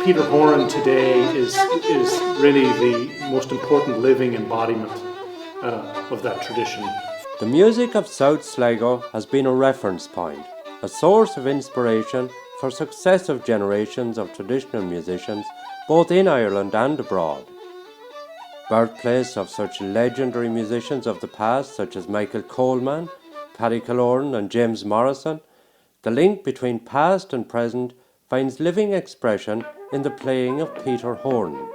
Peter Horan today is really the most important living embodiment of that tradition. The music of South Sligo has been a reference point, a source of inspiration for successive generations of traditional musicians, both in Ireland and abroad. Birthplace of such legendary musicians of the past such as Michael Coleman, Paddy Killorn and James Morrison, the link between past and present finds living expression in the playing of Peter Horan.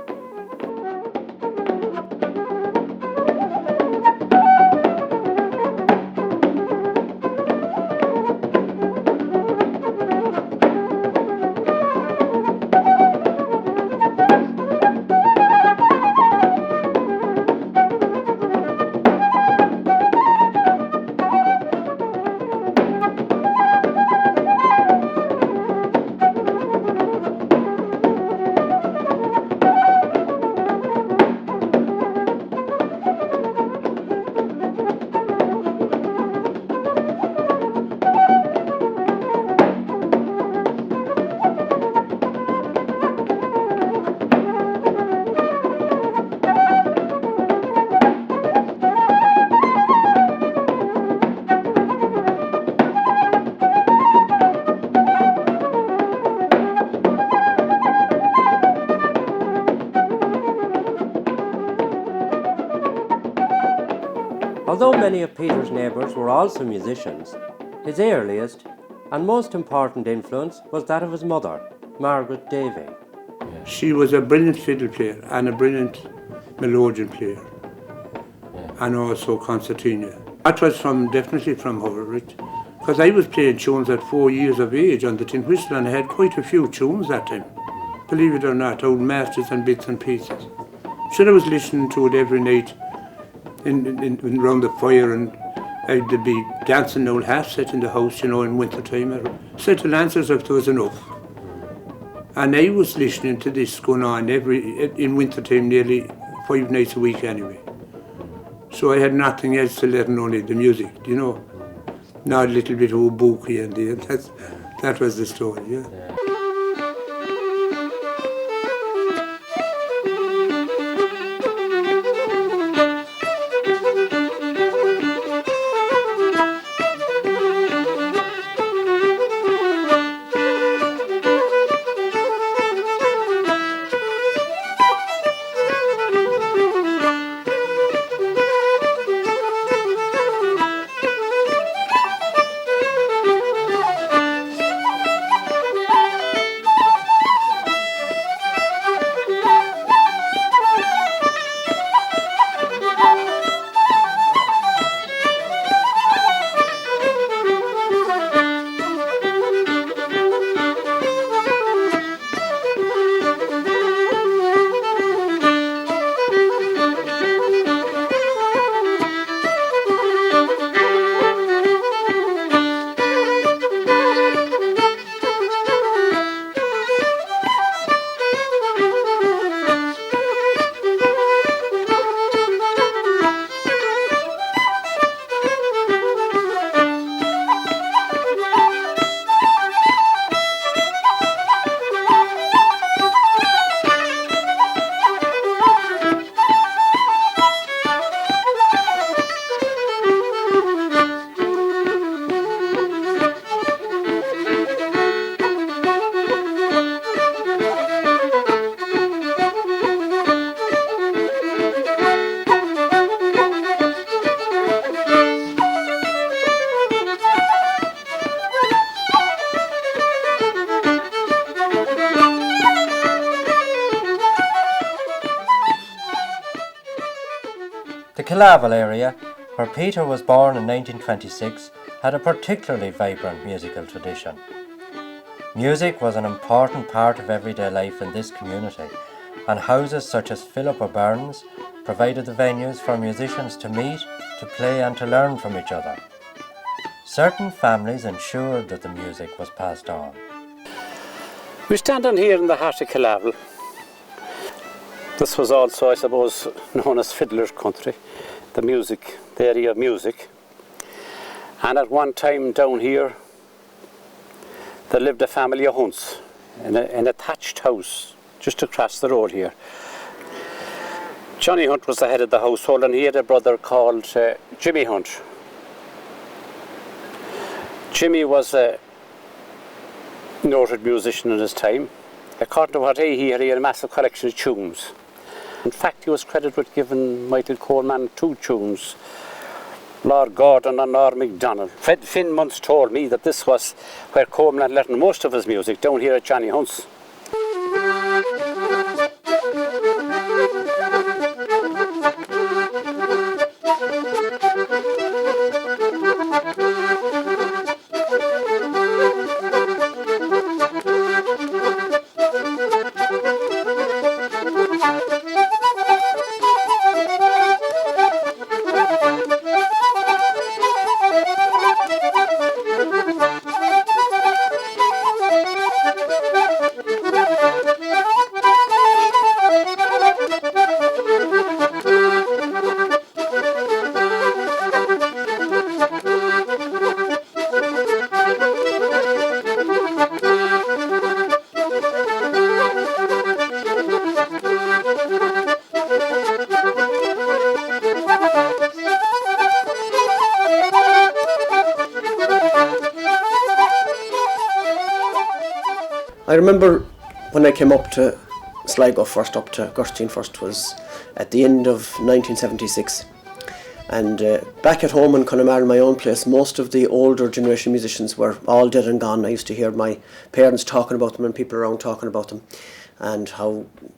Although many of Peter's neighbours were also musicians, his earliest and most important influence was that of his mother, Margaret Davey. She was a brilliant fiddle player and a brilliant melodeon player, and also concertina. That was definitely from her, because I was playing tunes at 4 years of age on the tin whistle, and I had quite a few tunes that time, believe it or not, old masters and bits and pieces. So I was listening to it every night around the fire, and I'd be dancing old half set in the house, in winter time. I said to Lancers if there was enough. And I was listening to this going on in winter time nearly 5 nights a week anyway. So I had nothing else to learn, only the music, Not a little bit of a book here and there. That was the story, yeah. The Killaval area, where Peter was born in 1926, had a particularly vibrant musical tradition. Music was an important part of everyday life in this community, and houses such as Philip O'Byrne's provided the venues for musicians to meet, to play and to learn from each other. Certain families ensured that the music was passed on. We stand on here in the heart of Killaval. This was also, I suppose, known as Fiddler's Country, the area of music. And at one time down here, there lived a family of Hunts in a thatched house just across the road here. Johnny Hunt was the head of the household, and he had a brother called Jimmy Hunt. Jimmy was a noted musician in his time. According to what he had a massive collection of tunes. In fact, he was credited with giving Michael Coleman 2 tunes, Lord Gordon and Lord MacDonald. Fred Finn once told me that this was where Coleman had learned most of his music, down here at Johnny Hunt's. I remember when I came up to Sligo first, up to Gerstein first, was at the end of 1976. And back at home in Connemara, my own place, most of the older generation musicians were all dead and gone. I used to hear my parents talking about them and people around talking about them and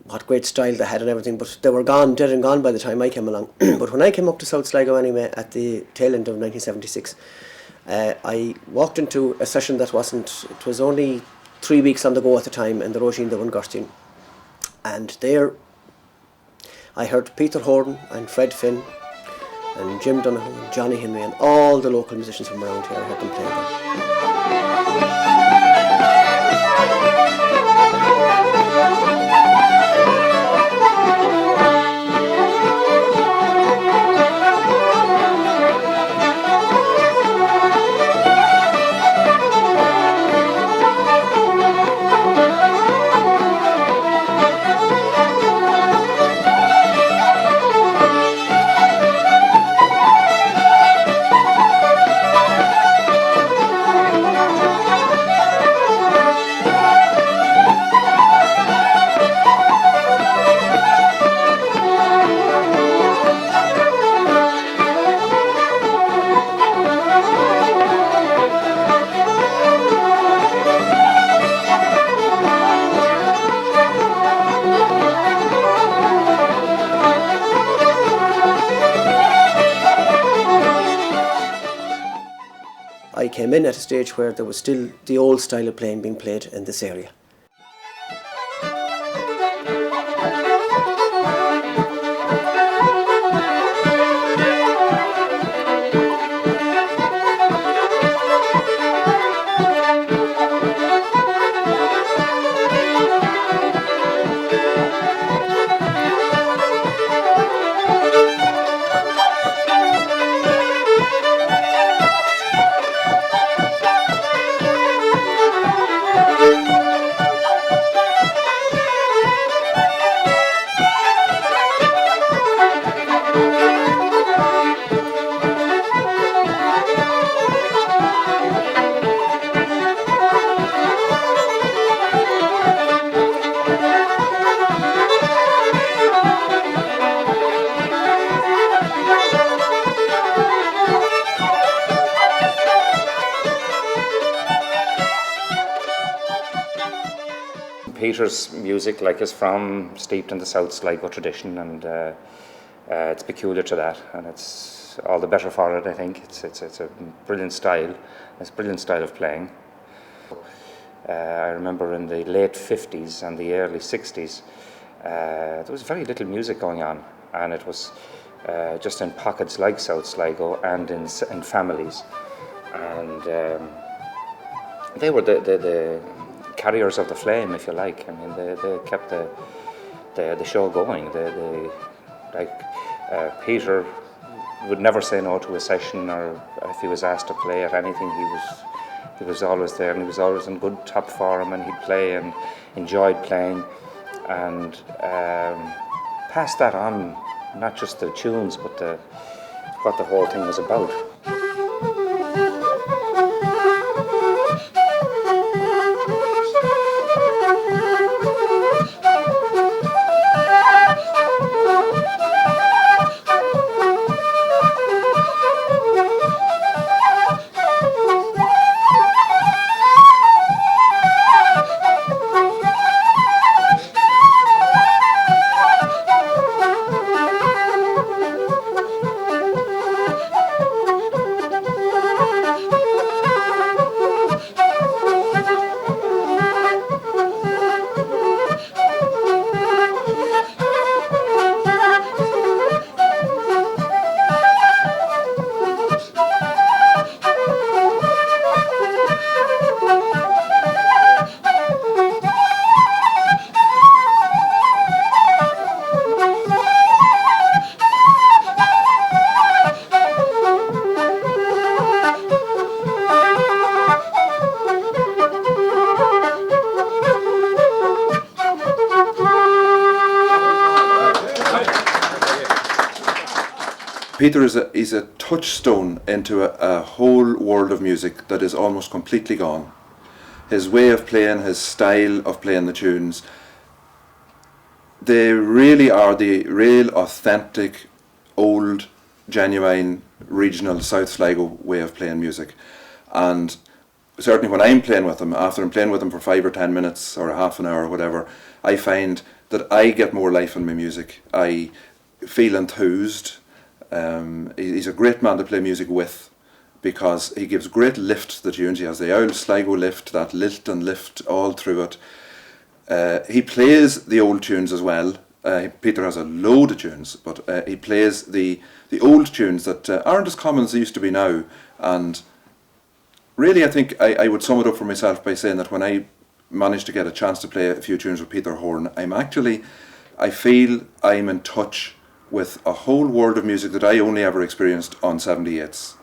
what great style they had and everything, but they were gone, dead and gone by the time I came along. But when I came up to South Sligo anyway, at the tail end of 1976, I walked into a session that it was only 3 weeks on the go at the time in the Roisin in Gerstein. And there I heard Peter Horan and Fred Finn and Jim Donoghue and Johnny Henry and all the local musicians from around here. I heard them playing there. I came in at a stage where there was still the old style of playing being played in this area. Peter's music, is from steeped in the South Sligo tradition, and it's peculiar to that, and it's all the better for it. I think it's a brilliant style. It's a brilliant style of playing. I remember in the late 50s and the early 60s, there was very little music going on, and it was just in pockets like South Sligo and in families, and they were the carriers of the flame, if you like. I mean, they kept the show going. Peter would never say no to a session, or if he was asked to play at anything, he was always there, and he was always in good top form, and he'd play and enjoyed playing. and pass that on, not just the tunes, but what the whole thing was about. Peter is a touchstone into a whole world of music that is almost completely gone. His way of playing, his style of playing the tunes, they really are the real authentic, old, genuine, regional South Sligo way of playing music. And certainly when I'm playing with him, after I'm playing with him for 5 or 10 minutes or half an hour or whatever, I find that I get more life in my music. I feel enthused. He's a great man to play music with because he gives great lift to the tunes. He has the old Sligo lift, that lilt and lift all through it. He plays the old tunes as well. Peter has a load of tunes, but he plays the old tunes that aren't as common as they used to be now. And really, I think I would sum it up for myself by saying that when I managed to get a chance to play a few tunes with Peter Horan, I feel I'm in touch with a whole world of music that I only ever experienced on 78s.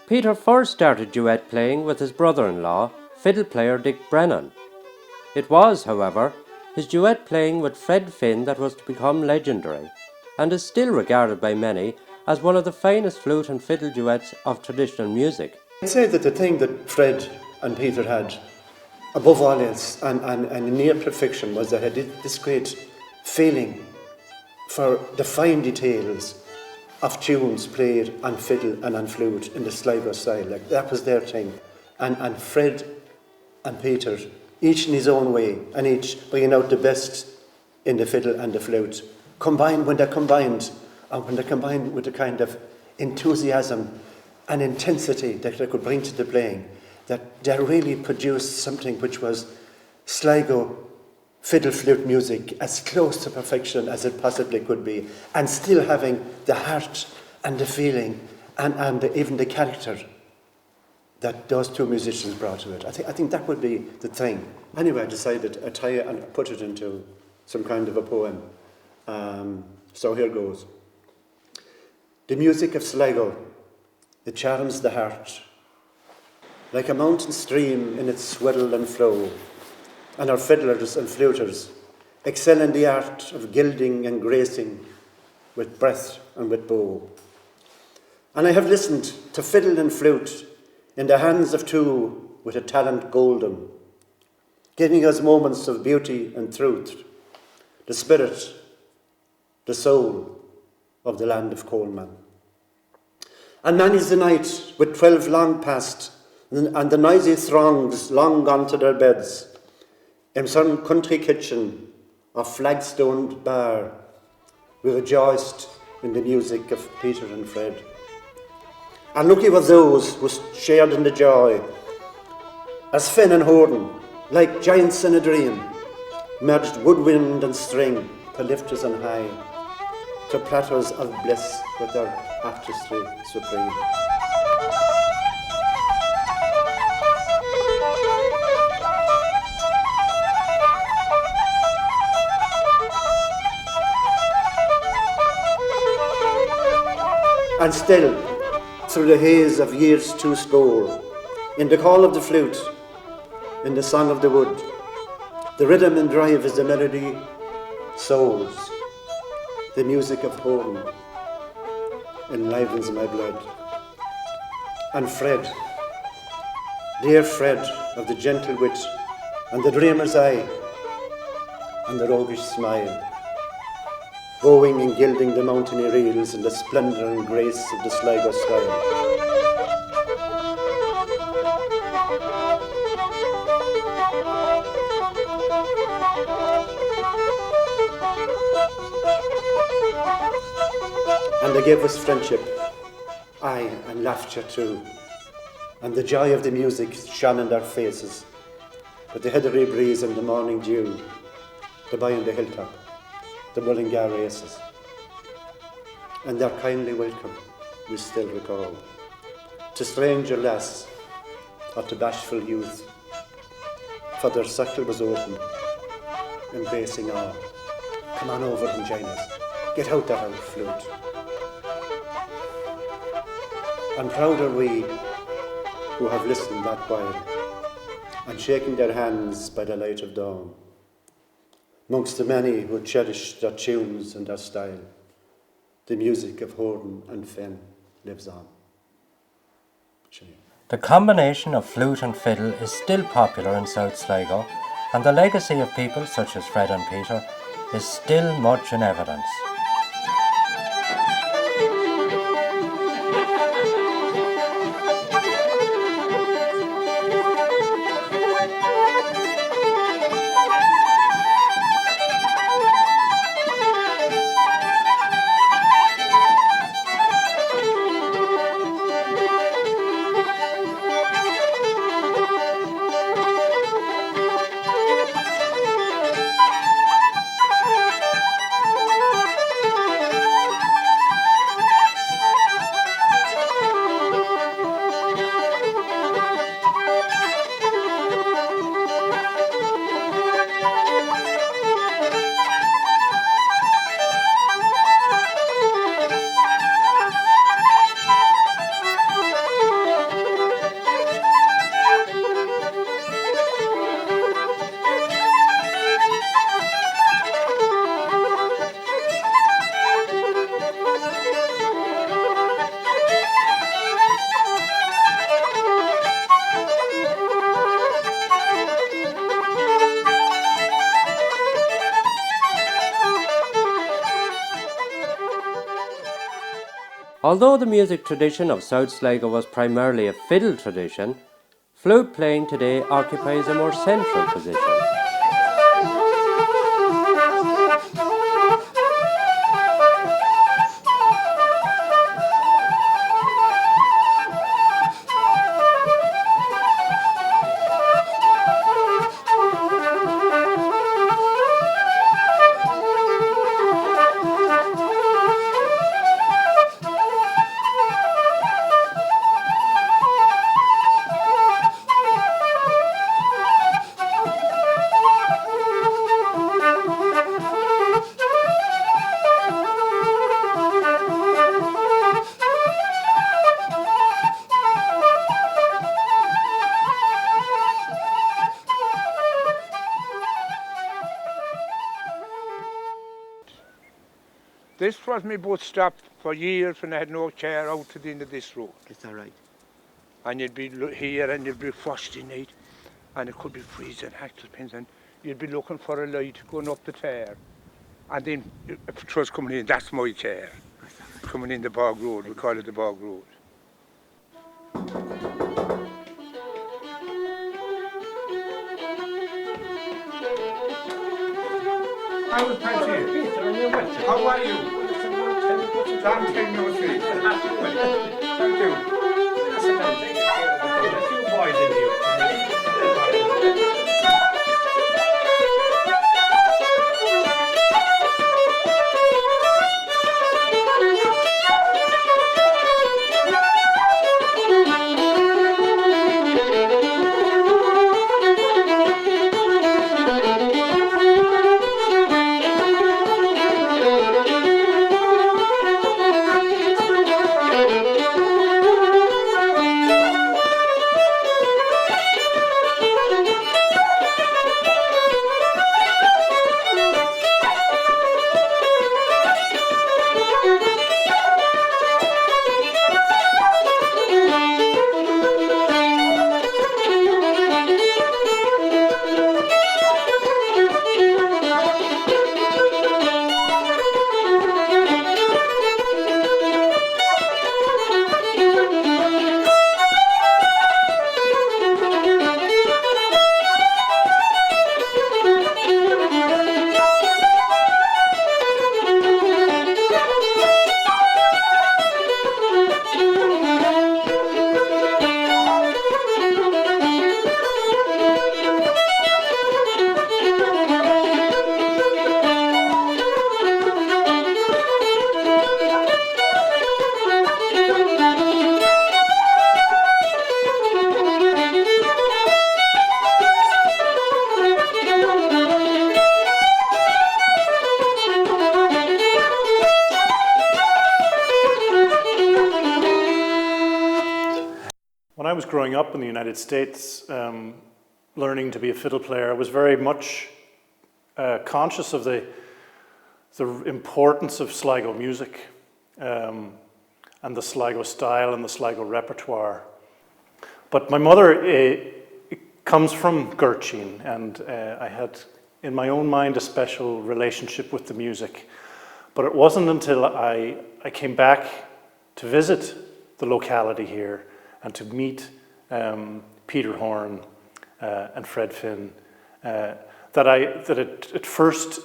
Peter first started duet playing with his brother-in-law, fiddle player Dick Brennan. It was, however, his duet playing with Fred Finn that was to become legendary, and is still regarded by many as one of the finest flute and fiddle duets of traditional music. I'd say that the thing that Fred and Peter had, above all else, and near perfection, was that they had this great feeling for the fine details of tunes played on fiddle and on flute in the Sligo style. Like, that was their thing. And Fred and Peter, each in his own way, and each bringing out the best in the fiddle and the flute, when they're combined with the kind of enthusiasm and intensity that they could bring to the playing, that they really produced something which was Sligo fiddle flute music as close to perfection as it possibly could be, and still having the heart and the feeling and even the character that those two musicians brought to it. I think that would be the thing. Anyway, I decided to tie it and put it into some kind of a poem. So here goes. The music of Sligo, it charms the heart, like a mountain stream in its swirl and flow, and our fiddlers and fluters excel in the art of gilding and gracing with breath and with bow. And I have listened to fiddle and flute in the hands of two with a talent golden, giving us moments of beauty and truth, the spirit, the soul of the land of Coleman. And many's the night, with 12 long past, and the noisy throngs long gone to their beds, in some country kitchen or flagstoned bar, we rejoiced in the music of Peter and Fred. And lucky were those who shared in the joy, as Finn and Horan, like giants in a dream, merged woodwind and string to lift us on high, to platters of bliss with their artistry supreme. And still, through the haze of years too score, in the call of the flute, in the song of the wood, the rhythm and drive is the melody, souls, the music of home enlivens my blood. And Fred, dear Fred of the gentle wit and the dreamer's eye and the roguish smile, going and gilding the mountainy reels in the splendour and grace of the Sligo style. And they gave us friendship, aye, and laughter too, and the joy of the music shone in their faces, with the heathery breeze and the morning dew, the boy on the hilltop, the Mullingar races, and their kindly welcome we still recall, to stranger lass or to bashful youth, for their circle was open, embracing all. Come on over and join us, get out that old flute. And proud are we who have listened that while, and shaking their hands by the light of dawn, amongst the many who cherish their tunes and their style, the music of Horan and Finn lives on. The combination of flute and fiddle is still popular in South Sligo, and the legacy of people such as Fred and Peter is still much in evidence. Although the music tradition of South Sligo was primarily a fiddle tradition, flute playing today occupies a more central position. This was my bus stop for years when I had no chair out to the end of this road. Is that right? And you'd be here and you'd be frosty night and it could be freezing, actual pins, and you'd be looking for a light going up the tear. And then if it was coming in, that's my chair. Coming in the bog road, we call it the bog road. I was Peter. How are you? Long time no see. Thank you. A few boys in here. When I was growing up in the United States, learning to be a fiddle player, I was very much conscious of the importance of Sligo music and the Sligo style and the Sligo repertoire. But my mother comes from Gurchin, and I had in my own mind a special relationship with the music. But it wasn't until I came back to visit the locality here and to meet Peter Horan and Fred Finn, that it first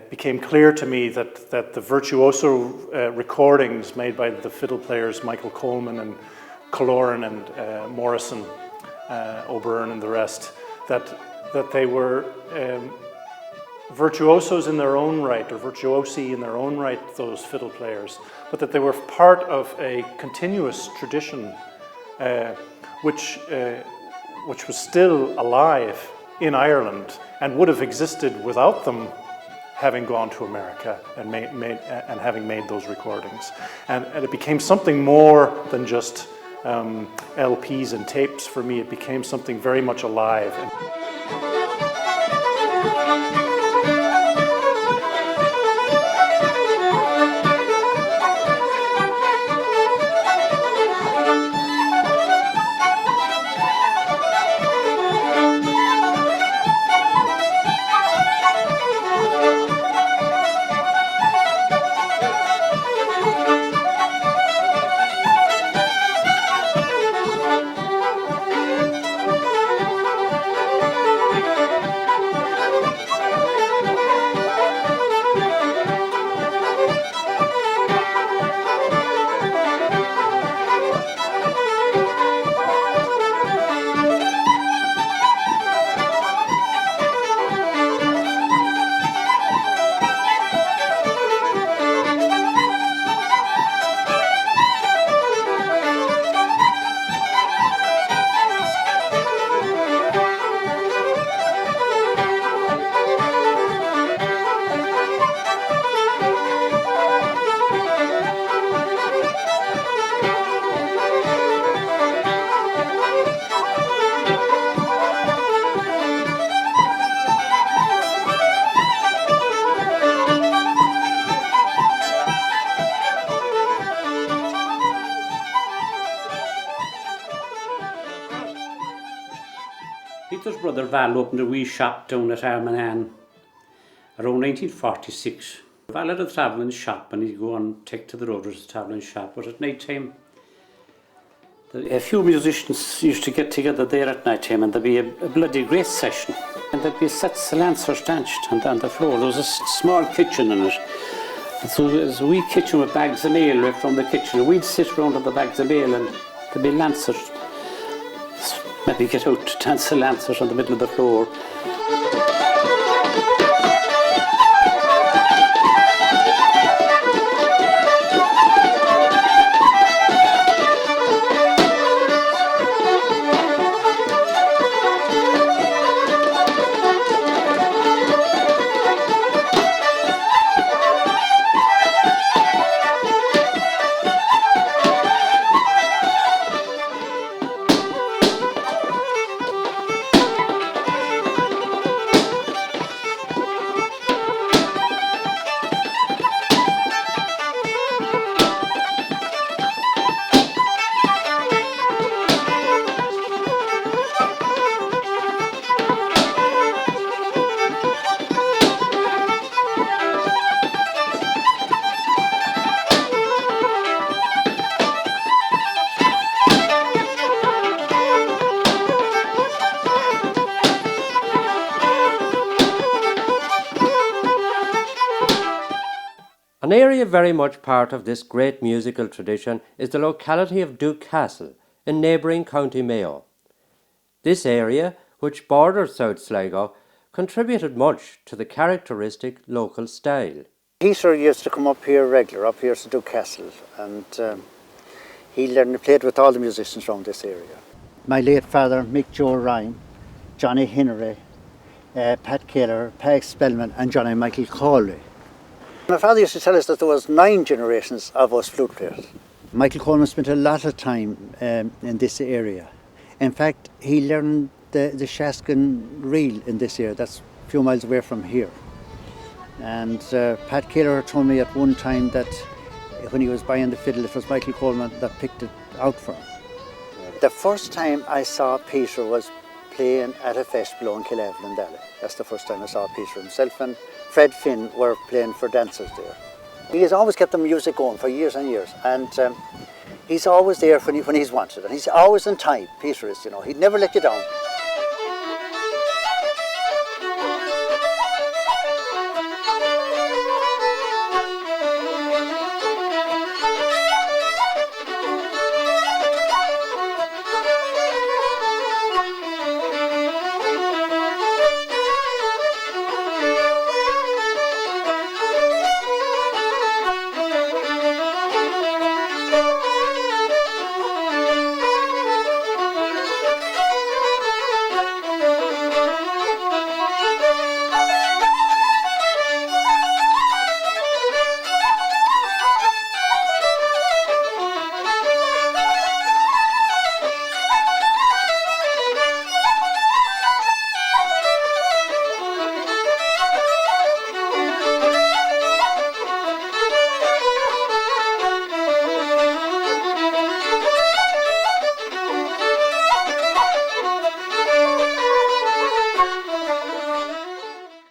became clear to me that the virtuoso recordings made by the fiddle players Michael Coleman and Kaloran and Morrison, O'Byrne and the rest, that they were virtuosos in their own right, or virtuosi in their own right, those fiddle players, but that they were part of a continuous tradition which was still alive in Ireland and would have existed without them having gone to America and having made those recordings. And it became something more than just LPs and tapes for me. It became something very much alive. Peter's brother Val opened a wee shop down at Armaghan around 1946. Val had a travelling shop and he'd go and take to the road as a travelling shop, but at night time a few musicians used to get together there at night time and there'd be a bloody great session. And there'd be sets of lancers danced on the floor. There was a small kitchen in it. And so there was a wee kitchen with bags of mail right from the kitchen. And we'd sit round on the bags of mail and there'd be lancers. Maybe get out to dance the lancers on the middle of the floor. An area very much part of this great musical tradition is the locality of Duke Castle in neighbouring County Mayo. This area, which borders South Sligo, contributed much to the characteristic local style. Peter used to come up here regular, up here to Duke Castle, and he learned, played with all the musicians around this area. My late father, Mick Joe Ryan, Johnny Henry, Pat Keller, Peg Spellman and Johnny Michael Cawley. My father used to tell us that there was 9 generations of us flute players. Michael Coleman spent a lot of time in this area. In fact, he learned the Shaskin reel in this area. That's a few miles away from here. And Pat Keller told me at one time that when he was buying the fiddle, it was Michael Coleman that picked it out for him. The first time I saw Peter was playing at a fest below in Killavel in Dally. That's the first time I saw Peter. Himself and Fred Finn were playing for dancers there. He has always kept the music going for years and years, and he's always there when he's wanted, and he's always on time. Peter is, he'd never let you down.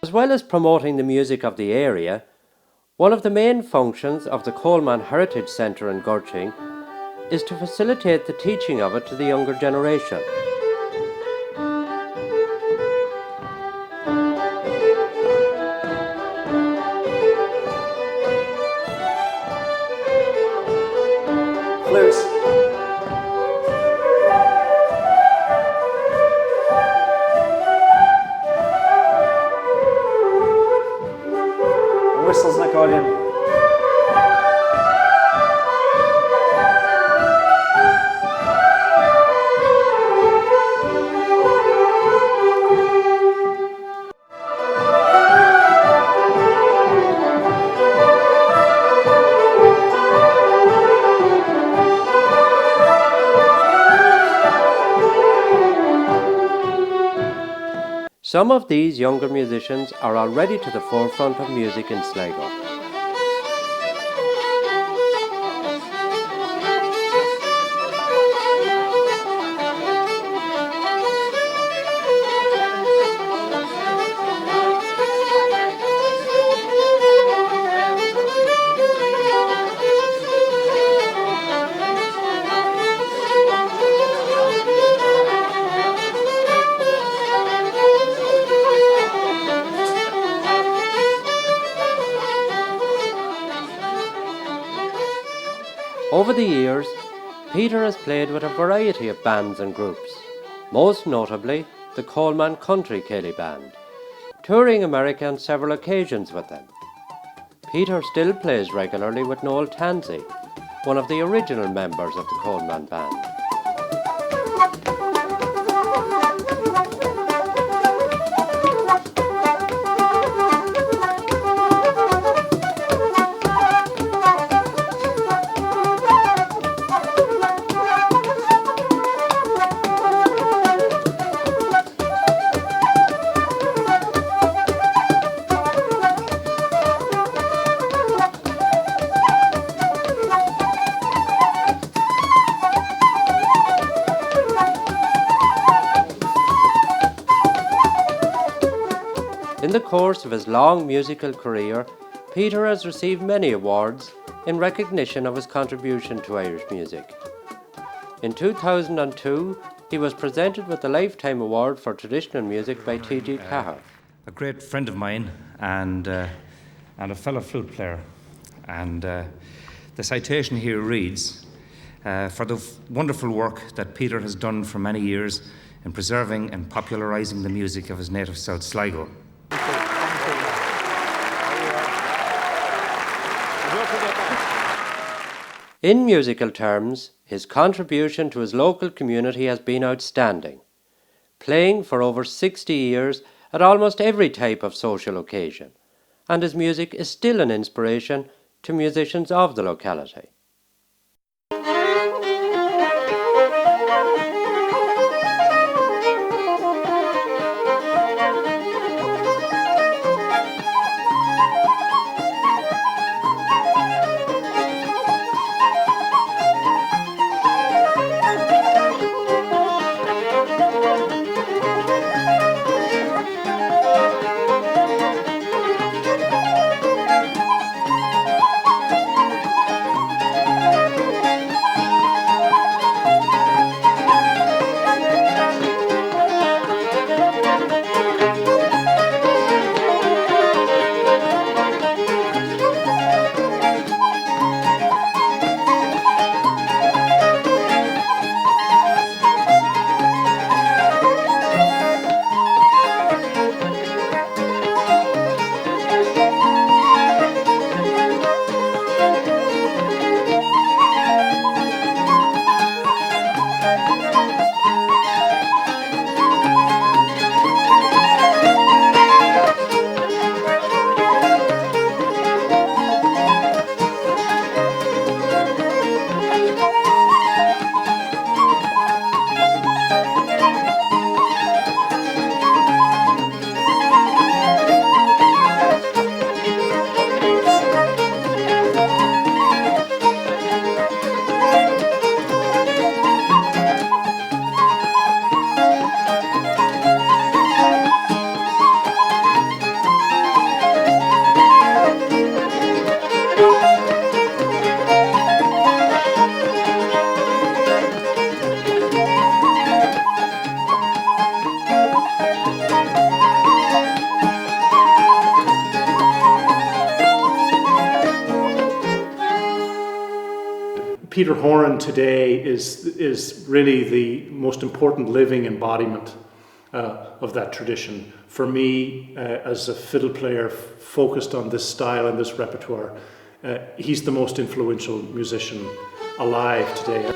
As well as promoting the music of the area, one of the main functions of the Coleman Heritage Centre in Gurching is to facilitate the teaching of it to the younger generation. Flutes. Whistles and accordion. Some of these younger musicians are already to the forefront of music in Sligo. Over the years, Peter has played with a variety of bands and groups, most notably the Coleman Country Ceilidh Band, touring America on several occasions with them. Peter still plays regularly with Noel Tansey, one of the original members of the Coleman Band. In the course of his long musical career, Peter has received many awards in recognition of his contribution to Irish music. In 2002, he was presented with the Lifetime Award for Traditional Music by T.G. Cahir. A great friend of mine and a fellow flute player. And the citation here reads, for the wonderful work that Peter has done for many years in preserving and popularising the music of his native South Sligo. In musical terms, his contribution to his local community has been outstanding, playing for over 60 years at almost every type of social occasion, and his music is still an inspiration to musicians of the locality. Peter Horan today is really the most important living embodiment of that tradition. For me, as a fiddle player focused on this style and this repertoire, he's the most influential musician alive today.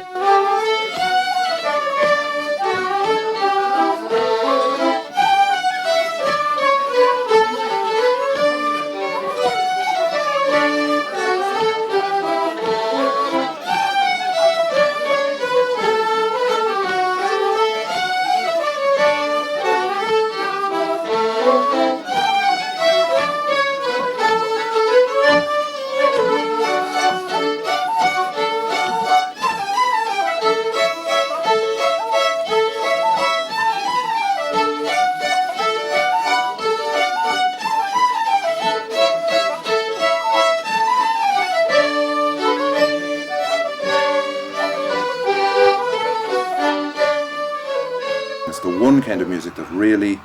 It's the one kind of music that really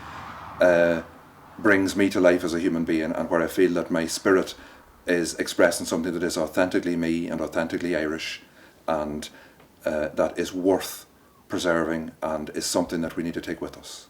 brings me to life as a human being, and where I feel that my spirit is expressing something that is authentically me and authentically Irish, and that is worth preserving and is something that we need to take with us.